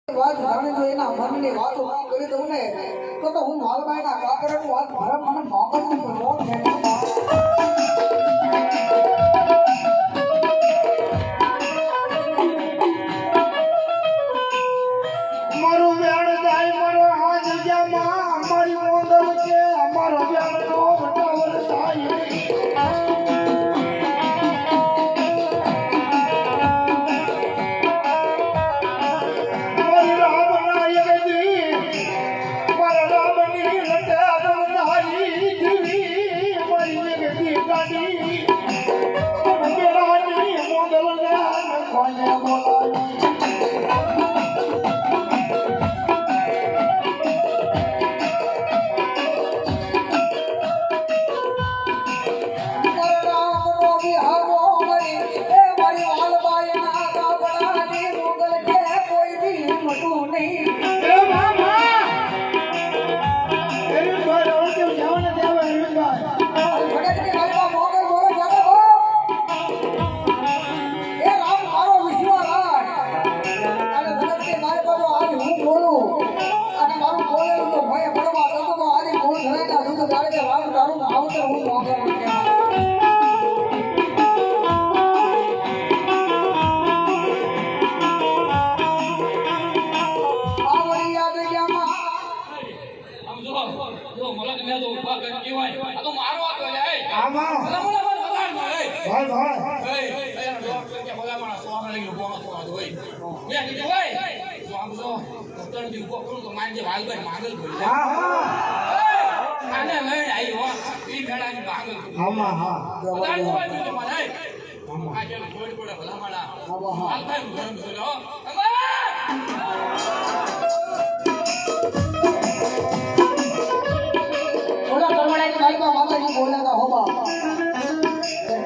વાત જાણે જો એના મનની વાતો ન કરી દઉં ને તો હું માલબાઈના કાકરાનું વાત ભરમ મને મોકલવું તો લોન છે મારું વેણ જાય મારો હાથ જામાં અમારી મોંદર છે અમારો વેણ નો વટાવર થાય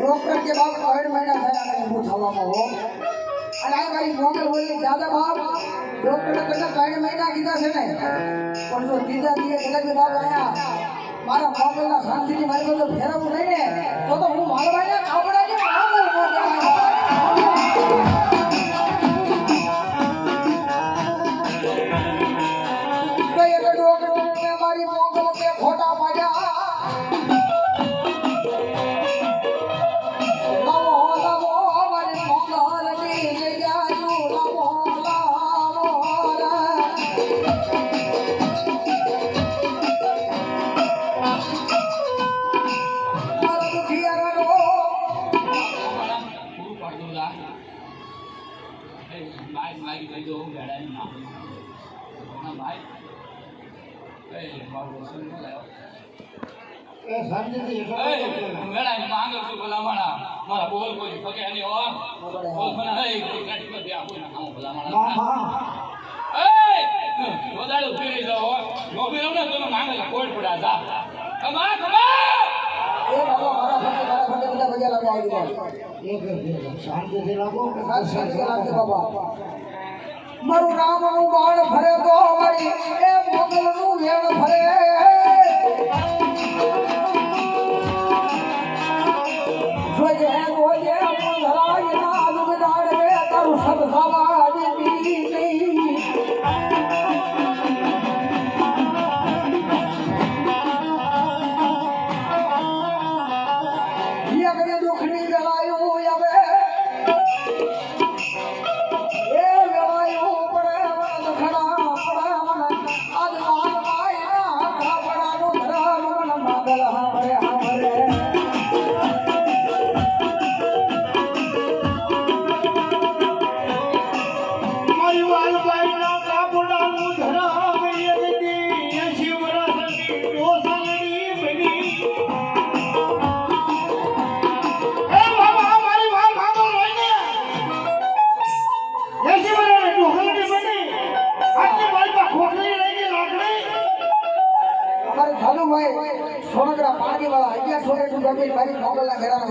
डॉक्टर के बाद 1.5 महीना થયા અને હું થવામાં હો અને આ મારી મોગલ બોલી દાદા બાપ ડોક્ટરે કદાચ 1.5 મહિના કીધા છે ને પણ જો ત્રીજા દિવસે કદાચ બાપ આયા મારા મોગલના શાંતિથી મારી બધું ફેરવવું નહીં ને તો હું માલવાના કાપડાની મોગલ મારી મોગલ કે ખોટા પાડ્યા મારું રામનું બાણ ફરે તો મારી એ મોગલનું વેણ ફરે જોઈએ જોઈએ ધરાય ના લુગડાડ રે તારું સદભાવા દીધી દુખની જલાયું હવે સોનગરા પાણી વાળા 1100 જમીન મારી મોગલના ઘેરાના